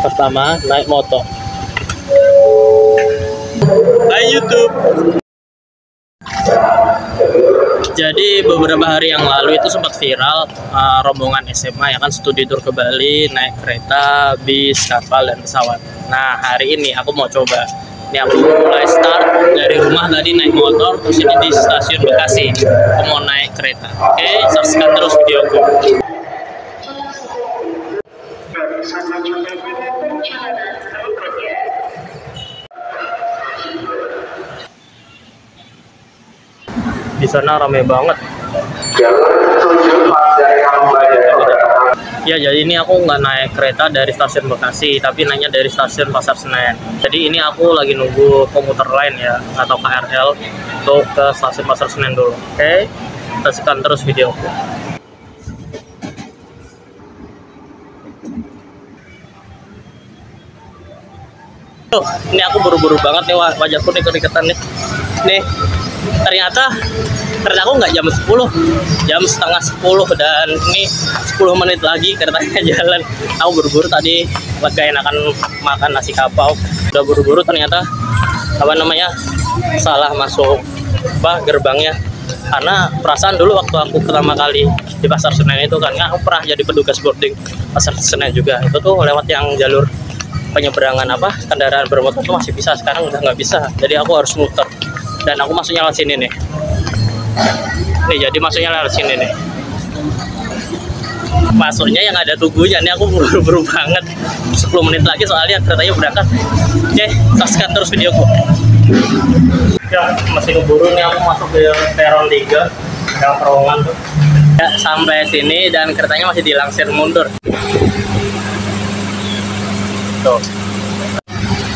pertama naik motor. Hai YouTube. Jadi beberapa hari yang lalu itu sempat viral rombongan SMA ya kan, studi tour ke Bali naik kereta, bis, kapal, dan pesawat. Nah hari ini aku mau coba. Ini aku mulai start dari rumah tadi naik motor, terus ini di stasiun Bekasi. Aku mau naik kereta. Oke, saksikan terus videoku. Di sana rame banget. Ya, jadi ini aku nggak naik kereta dari stasiun Bekasi, tapi naiknya dari stasiun Pasar Senen. Jadi ini aku lagi nunggu komuter lain ya, atau KRL untuk ke stasiun Pasar Senen dulu. Oke, saksikan terus videoku. Tuh, ini aku buru-buru banget nih, wajahku nih keriketan nih. Nih, ternyata kereta aku nggak jam 10, jam setengah 10, dan ini 10 menit lagi keretanya jalan. Aku buru-buru tadi lega enakan makan nasi kapau, udah buru-buru ternyata salah masuk gerbangnya. Karena perasaan dulu waktu aku pertama kali di Pasar Senen itu kan, aku pernah jadi petugas boarding Pasar Senen juga, itu tuh lewat yang jalur penyeberangan kendaraan bermotor tuh masih bisa, sekarang udah nggak bisa, jadi aku harus muter. Dan aku masuknya lewat sini nih. Jadi masuknya lewat sini nih. Masuknya yang ada tugunya nih, aku buru-buru banget. 10 menit lagi soalnya keretanya berangkat. Oke, saksikan terus videoku. Ya, masih keburu nih, aku masuk ke peron 3 yang terowongan tuh. Ya, sampai sini dan keretanya masih dilangsir mundur. Tuh.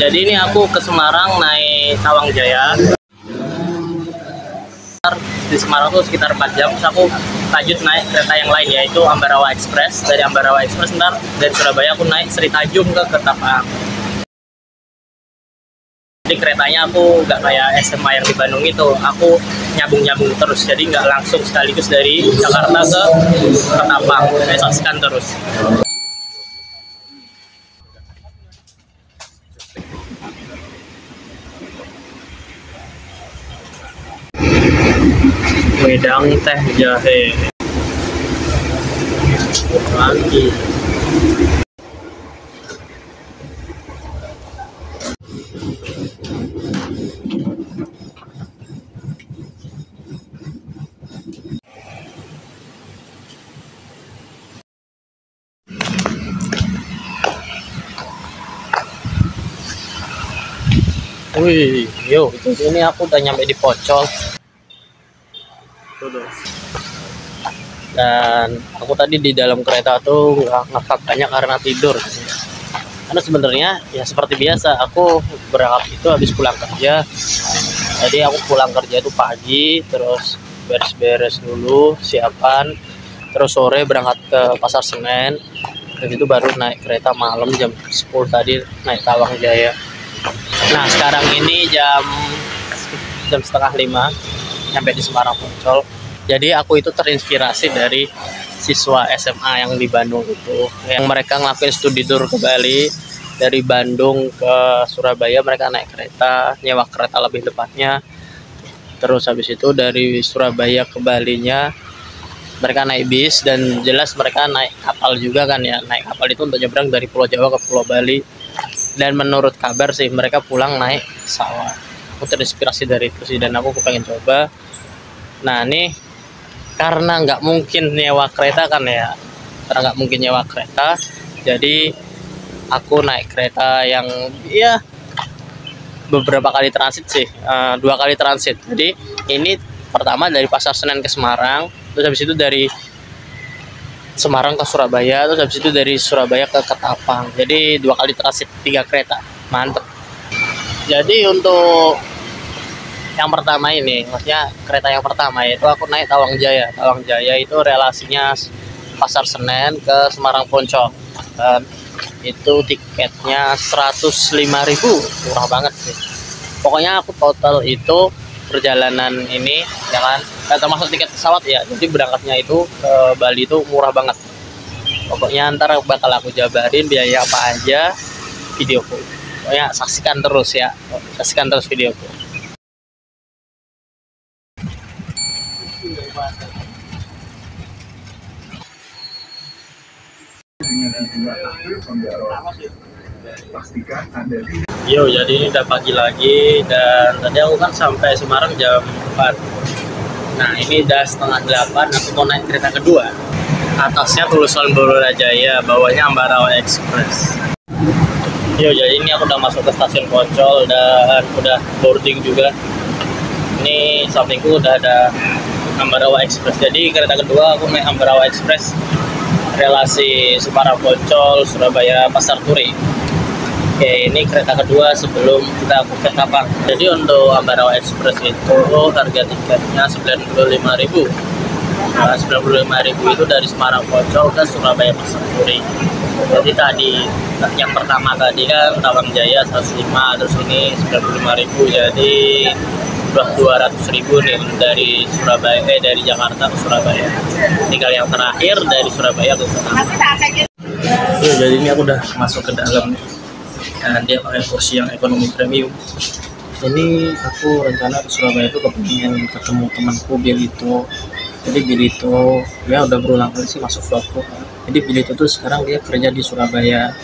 Jadi ini aku ke Semarang naik Tawang Jaya. Di Semarang tuh sekitar 4 jam, terus aku lanjut naik kereta yang lain yaitu Ambarawa Express. Dari Ambarawa Express dari Surabaya aku naik Sri Tanjung ke Ketapang. Jadi keretanya aku nggak kayak SMA yang di Bandung itu, aku nyambung-nyambung terus, jadi nggak langsung sekaligus dari Jakarta ke Ketapang. Saya saksikan terus. Wedang teh jahe lagi. Wih, yo, ini aku udah nyampe di Poncol. Dan aku tadi di dalam kereta tuh ngefak banyak karena tidur. Karena sebenarnya ya seperti biasa, aku berangkat itu habis pulang kerja. Jadi aku pulang kerja itu pagi, terus beres-beres dulu, siapan, terus sore berangkat ke Pasar Senen. Dan itu baru naik kereta malam jam 10 tadi, naik Tawang Jaya. Nah sekarang ini jam setengah 5, sampai di Semarang Poncol. Jadi aku itu terinspirasi dari siswa SMA yang di Bandung itu, yang mereka ngelakuin studi tour ke Bali. Dari Bandung ke Surabaya mereka naik kereta, nyewa kereta lebih tepatnya. Terus habis itu dari Surabaya ke Balinya mereka naik bis, dan jelas mereka naik kapal juga kan ya. Naik kapal itu untuk nyebrang dari Pulau Jawa ke Pulau Bali. Dan menurut kabar sih mereka pulang naik pesawat. Aku terinspirasi dari itu sih, dan aku pengen coba. Nah nih, karena nggak mungkin nyewa kereta kan ya, jadi aku naik kereta yang ya beberapa kali transit sih, 2 kali transit. Jadi ini pertama dari Pasar Senen ke Semarang, terus habis itu dari Semarang ke Surabaya, terus habis itu dari Surabaya ke Ketapang. Jadi 2 kali transit, 3 kereta, mantep. Jadi untuk yang pertama ini, maksudnya kereta yang pertama itu aku naik Tawang Jaya. Tawang Jaya itu relasinya Pasar Senen ke Semarang Poncol, dan itu tiketnya 105.000, murah banget sih. Pokoknya aku total itu perjalanan ini ya kan, termasuk tiket pesawat ya, jadi berangkatnya itu ke Bali itu murah banget. Pokoknya ntar bakal aku jabarin biaya apa aja, videoku. Ya, saksikan terus ya, saksikan terus videoku. Yo, jadi ini udah pagi lagi dan tadi aku kan sampai Semarang jam 4. Nah, ini udah setengah 8, aku mau naik kereta kedua. Atasnya tulisan Barunajaya, bawahnya Ambarawa Express. Yo, jadi ini aku udah masuk ke stasiun Poncol dan udah boarding juga. Ini sampingku udah ada Ambarawa Express. Jadi kereta kedua aku naik Ambarawa Express relasi Semarang Poncol, Surabaya Pasar Turi. Oke, ini kereta kedua sebelum kita ke Ketapang. Jadi untuk Ambarawa Express itu harga tiketnya 95.000. Nah, 95.000 itu dari Semarang Poncol ke Surabaya Pasar Turi. Jadi tadi yang pertama tadi kan Tawang Jaya 105, terus ini 95.000, jadi udah 200.000 nih dari Surabaya, dari Jakarta ke Surabaya. Tinggal yang terakhir dari Surabaya ke Ketapang. Ya, jadi ini aku udah masuk ke dalam dan dia pakai kursi yang ekonomi premium. Ini aku rencana ke Surabaya itu kepingin ketemu temanku Bilito. Jadi Bilito ya udah berulang kali sih masuk vlogku. Jadi Bilito tuh sekarang dia kerja di Surabaya.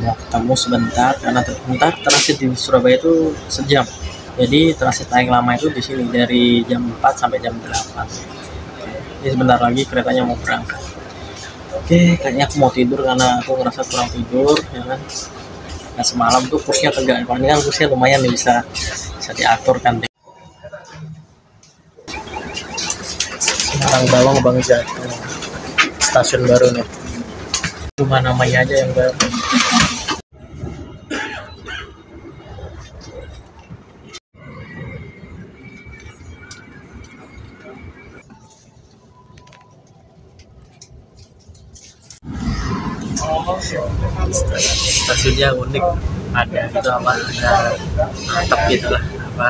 Mau ketemu sebentar karena ntar transit di Surabaya itu sejam. Jadi transit paling lama itu di sini dari jam 4 sampai jam 8. Ini sebentar lagi keretanya mau berangkat. Oke, kayaknya aku mau tidur karena aku ngerasa kurang tidur ya kan. Nah, semalam tuh kursinya tegak, kalau ini kan kursinya lumayan nih, bisa diatur kan. Semarang Bawang Bang Jatuh, stasiun baru nih, cuma namanya aja yang baru. Stasiunnya unik, ada gitu apa, ada atap gitu lah, apa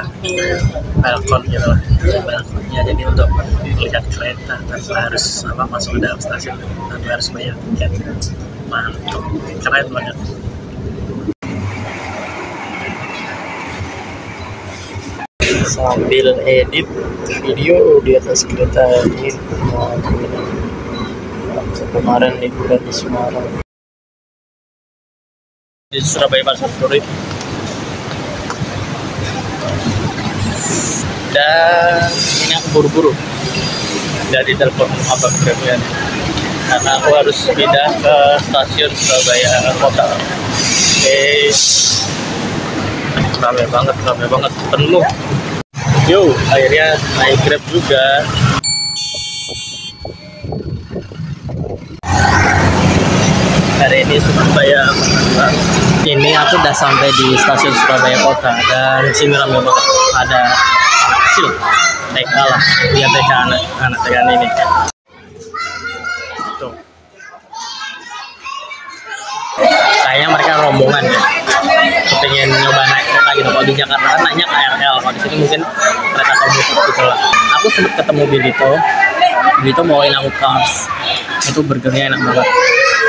balkon gitu lah, balkonnya jadi untuk melihat kereta tanpa harus apa masuk ke dalam stasiun, tanpa harus bayar tiket. Mantap, keren banget. Sambil edit video di atas kereta ini, kemarin liburan di Semarang, di Surabaya Pasar Turi. Dan ini aku buru-buru dari telepon abang Grabnya karena aku harus pindah ke stasiun Surabaya Kota. Oke, rame banget penuh. Yo, akhirnya naik Grab juga. Hari ini Surabaya. Ini aku udah sampai di stasiun Surabaya Kota dan sini ramai banget. Ada kecil, TK lah, dia TK anak TK ini. Tuh. Kayaknya mereka rombongan ya, pengen nyoba naik kereta gitu. Kalau di Jakarta kan naiknya KRL, kalau di sini mungkin kereta komuter gitu lah. Aku sempat ketemu Bilito bawain aku Cars. Itu burgernya enak banget.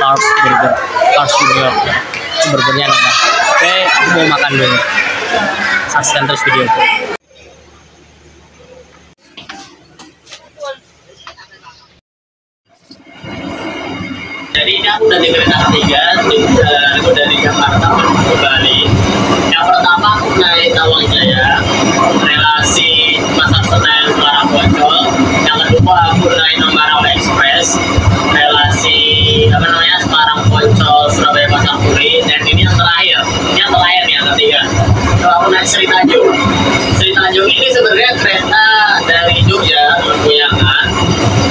Cars Burger, Cars New York ya. Itu burgernya enak banget. Oke, aku mau makan dulu. Saksikan terus videoku. Jadi ini aku udah di kereta ketiga, aku dari Jakarta menuju ke Bali. Yang pertama aku naik Tawang Jaya, relasi Pasar Senen Semarang Poncol. Yang kedua aku naik Ambarawa Express, relasi Semarang Poncol Surabaya Pasar Turi. Dan ini yang terakhir yang ketiga. Kalau aku naik Sri Tanjung. Sri Tanjung ini sebenarnya kereta dari Jogja, Goyangan.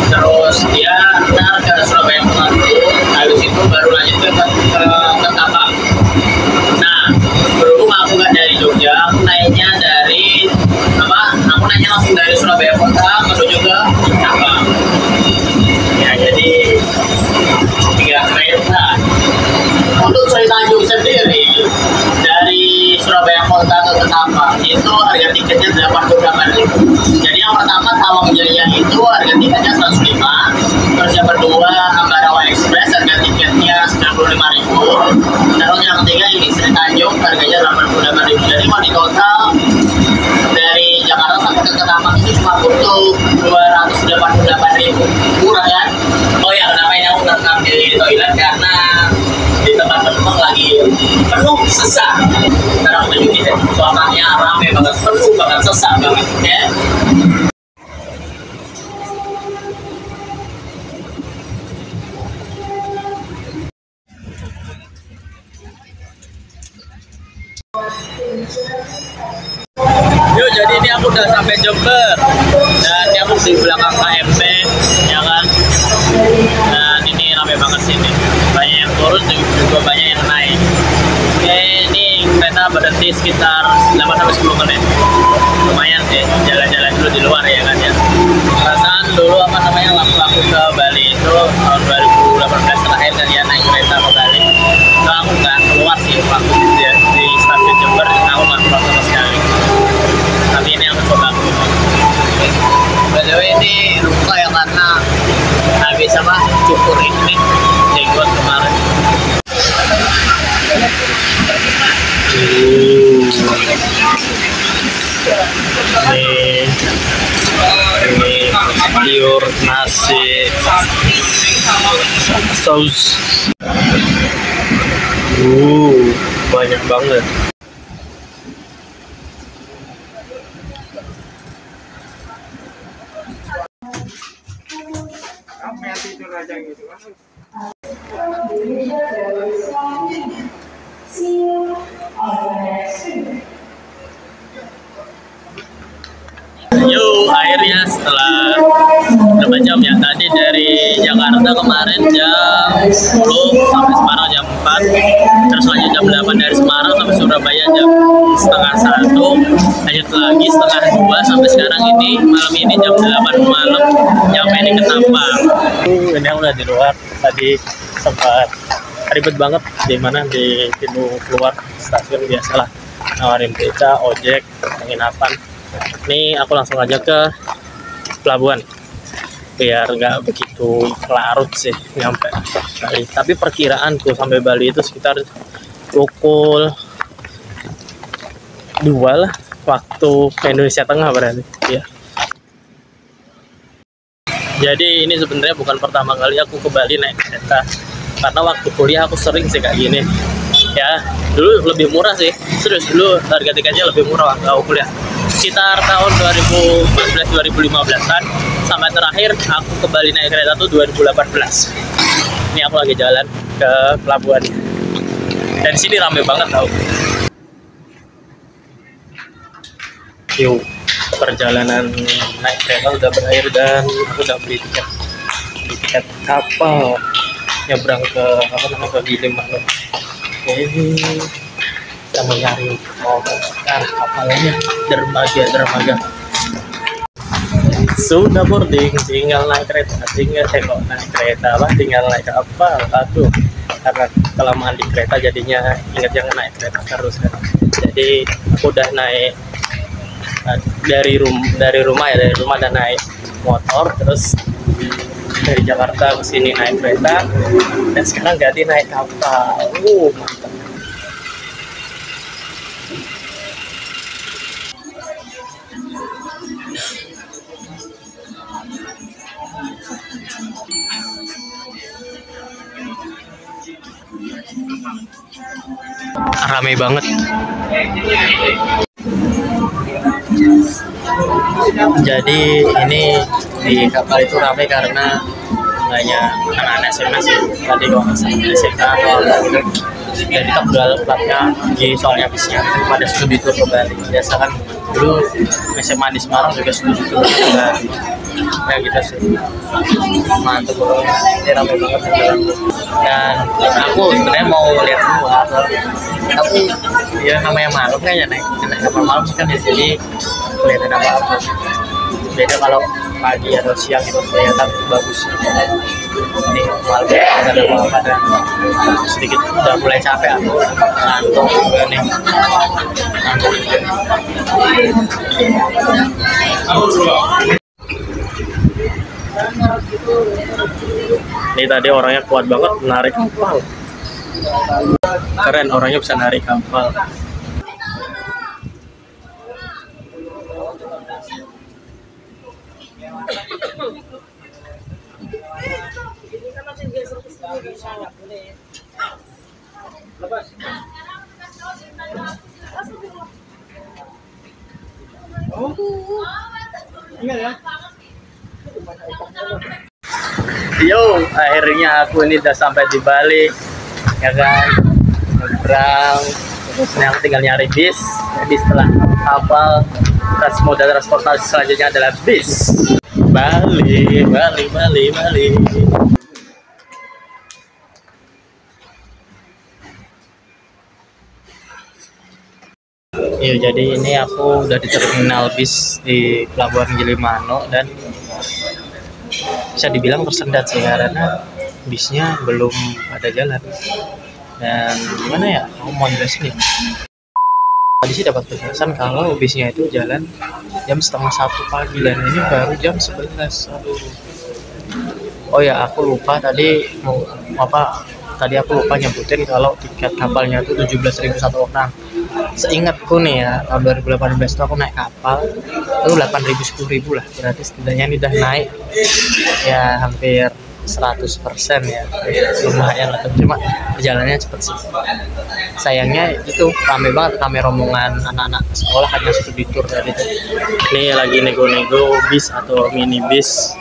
Terus dia ntar ke Surabaya Pasar Turi. Habis itu baru lanjut ke Ketapang. Nah, berhubung aku nggak dari Jogja, aku naiknya dari aku naiknya langsung dari Surabaya Kota menuju ke Ketapang. Ya, jadi 3 kereta. Untuk Sri Tanjung sendiri dari Surabaya Kota ke Ketapang itu harga tiketnya 88.000. Jadi yang pertama Tawang Jaya itu harga tiketnya 105, terus yang kedua harganya 88.000. Jadi mau di total dari Jakarta sampai ke Ketapang itu cuma butuh 288.000. Murah kan? Oh ya, kenapa ini aku ngerekam di toilet karena di tempat penumpang lagi penuh sesak. Karena aku tunjukin deh, suasananya rame banget, penuh banget, sesak banget ya. Yuk, jadi ini aku udah sampai Jember dan ini aku di belakang KMP ya kan. Dan ini rame banget sini, banyak yang turun juga banyak yang naik. Oke, ini kereta berhenti sekitar 8-10 menit, lumayan sih jalan-jalan dulu di luar ya kan ya. Perasaan dulu apa namanya waktu aku ke Bali itu tahun 2018 terakhir kan ya naik kereta ke Bali. Nah, aku nggak keluar sih waktu di stasiun Jember, aku nggak keluar sama sekali. Tapi ini aku coba keluar. By the way, ini luka ya karena habis apa cukur ini jenggot kemarin. Ini sayur nasi saus. Banyak banget. Apa yang tidur aja gitu kan? Yuk, akhirnya setelah berapa jam ya, tadi dari Jakarta kemarin jam 10 sampai Semarang jam 4, terus lanjut jam 8 dari Semarang sampai Surabaya jam setengah 1, lanjut lagi setengah 2 sampai sekarang ini malam ini jam 8 malam nyampe di Ketapang. Ini aku udah di luar, tadi sempat ribet banget di mana di pintu keluar stasiun, biasalah nawarin beca, ojek, penginapan. Ini aku langsung aja ke pelabuhan biar nggak begitu larut sih nyampe Bali. Tapi perkiraanku sampai Bali itu sekitar pukul 2 lah waktu Indonesia Tengah berarti ya. Jadi ini sebenarnya bukan pertama kali aku ke Bali naik kereta, karena waktu kuliah aku sering sih kayak gini ya. Dulu lebih murah sih, serius, dulu harga tiketnya lebih murah waktu aku kuliah sekitar tahun 2014-2015an, sampai terakhir aku ke Bali naik kereta tuh 2018. Ini aku lagi jalan ke pelabuhan dan sini rame banget tau. Yuk, perjalanan naik kereta udah berakhir dan aku udah beli tiket kapal nyebrang ke apa namanya, ke Gilimanuk. Kita mencari mau ke kapalnya, dermaga. Sudah boarding, tinggal naik kereta, tinggal naik kapal. Aduh, karena kelamaan di kereta jadinya ingat jangan naik kereta terus kan. Jadi aku udah naik dari rumah dan naik motor, terus dari Jakarta ke sini naik kereta, dan sekarang ganti naik kapal. Mantap. Ramai banget. Jadi ini di kapal itu ramai karena banyak anak-anak SMA sih. Tadi kalau nggak salah SMA atau apa gitu. Jadi tak jual platnya di soalnya bisnya pada studi tour ke Bali. Biasa kan dulu SMA di Semarang juga studi tour ke Bali. Ya gitu sih. Mantap pokoknya. Ini ramai banget jalan. Dan aku sebenarnya mau lihat luar, tapi ya namanya malam kayaknya naik kapal malam kan ya, jadi kelihatan apa-apa. Beda kalau pagi atau siang itu kelihatan bagus. Ini malam ada apa-apa dan sedikit udah mulai capek aku, ngantuk juga nih. Ini tadi orangnya kuat banget menarik kapal. Keren, orangnya bisa narik kapal. Yo, akhirnya aku ini udah sampai di Bali, ya kan? Nyebrang, terus yang tinggal nyari bis. Jadi setelah kapal, moda transportasi selanjutnya adalah bis. Bali, Bali, Bali, Bali. Iya, jadi ini aku udah di terminal bis di Pelabuhan Gilimanuk dan bisa dibilang tersendat sih karena bisnya belum ada jalan. Dan gimana ya, aku mau jelasin ya. Tadi sih dapat penjelasan kalau bisnya itu jalan jam 12:30 pagi dan ini baru jam 11. Aduh. Oh ya, aku lupa tadi mau apa? Tadi aku lupa nyebutin kalau tiket kapalnya itu 17.000 satu orang. Seingatku nih ya, tahun 2018 itu aku naik kapal itu 8.000 10.000 lah. Berarti setidaknya ini udah naik ya hampir 100% ya. Lumayan lah, cuma perjalanannya cepet sih. Sayangnya itu rame banget, rame rombongan anak-anak sekolah hanya studi tour tadi itu. Ini lagi nego-nego bis atau mini bis.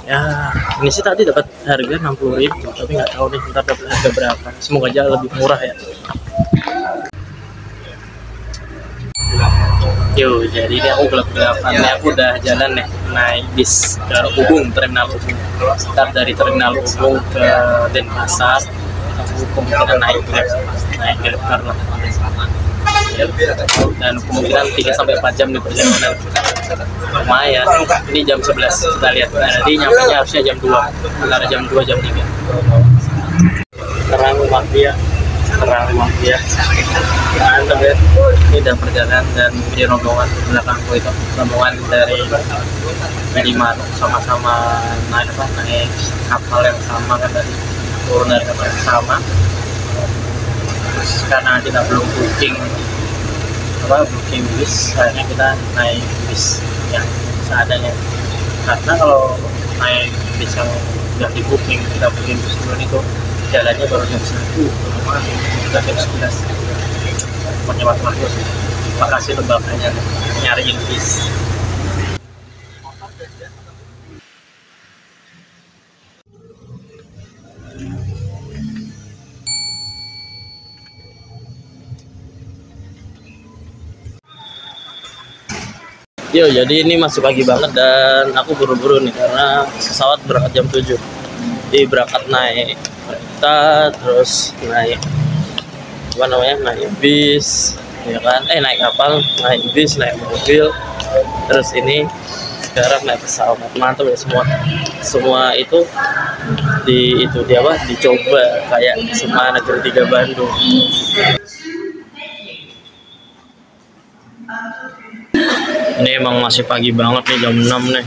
Ya, ini sih tadi dapat harga 60.000, tapi nggak tahu nih ntar dapat harga berapa. Semoga aja lebih murah ya. Yo, jadi ini aku gelap-gelapan. Ini aku udah jalan nih naik bis ke Ubung, terminal Ubung. Start dari terminal Ubung ke Denpasar. Aku kemungkinan naik Grab karena dan kemungkinan 3-4 jam di perjalanan. Lumayan. Ini jam 11 kita lihat. Nah, nanti nyampenya harusnya jam 2, antara jam 2 jam 3. Terang mafia. Mantap ya. Ini udah perjalanan dan di rombongan belakangku itu rombongan dari Gilimanuk sama-sama naik kapal yang sama kan, dari turun dari kapal yang sama. Terus karena kita belum booking bis, akhirnya kita naik bis yang seadanya. Karena kalau naik bis yang udah di booking, kita booking bis dulu itu jalannya baru jam 1, udah jam 11. Pokoknya waktu sih. Makasih untuk bapaknya nyariin bis. Yo, jadi ini masih pagi banget dan aku buru-buru nih karena pesawat berangkat jam 7. Jadi berangkat naik kereta, terus naik naik bis, ya kan? Naik kapal, naik bis, naik mobil, terus ini sekarang naik pesawat. Mantap ya, semua itu dicoba kayak SMA Negeri 3 Bandung. Ini emang masih pagi banget nih, jam 6 nih.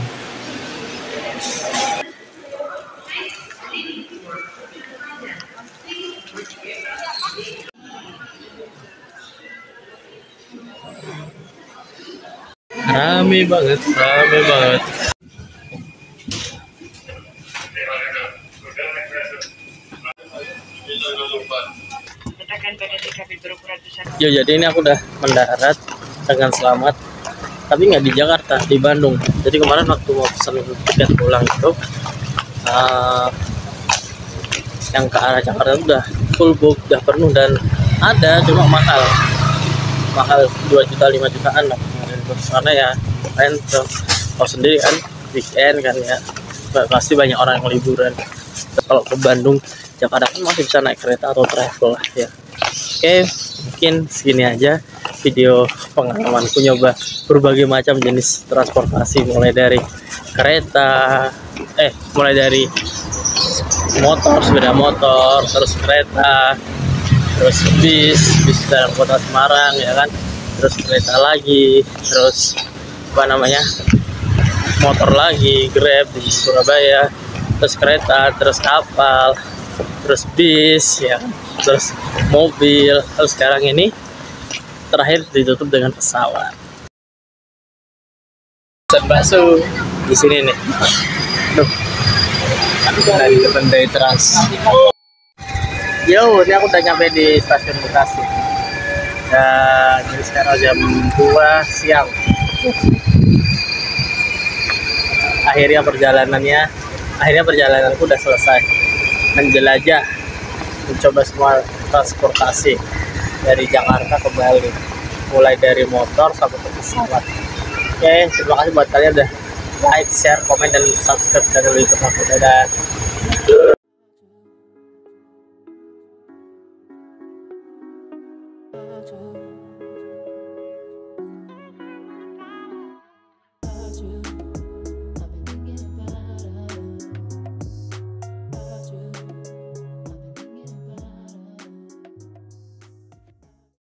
Rame banget. Yo, jadi ini aku udah mendarat dengan selamat, tapi nggak di Jakarta, di Bandung. Jadi kemarin waktu mau pesan tiket pulang itu yang ke arah Jakarta udah full book, udah penuh, dan ada cuma mahal 2 juta 5 jutaan lah. Karena ya kalian tahu sendiri kan, weekend kan ya, pasti banyak orang yang liburan. Kalau ke Bandung, Jakarta kan masih bisa naik kereta atau travel lah ya. Oke, mungkin segini aja video pengalamanku nyoba berbagai macam jenis transportasi, mulai dari kereta, mulai dari motor, sepeda motor, terus kereta, terus bis dalam kota Semarang ya kan, terus kereta lagi, terus motor lagi, Grab di Surabaya, terus kereta, terus kapal, terus bis ya. terus mobil, terus sekarang ini terakhir ditutup dengan pesawat. Pesan bakso di sini nih. Duh, dari depan dari Trans. Yo, ini aku udah nyampe di stasiun Bekasi. Dan ini sekarang jam 2 siang. Akhirnya perjalananku udah selesai. Menjelajah, mencoba semua transportasi dari Jakarta ke Bali, mulai dari motor sampai ke pesawat. Oke, terima kasih buat kalian udah like, share, komen, dan subscribe channel YouTube aku. Dadah.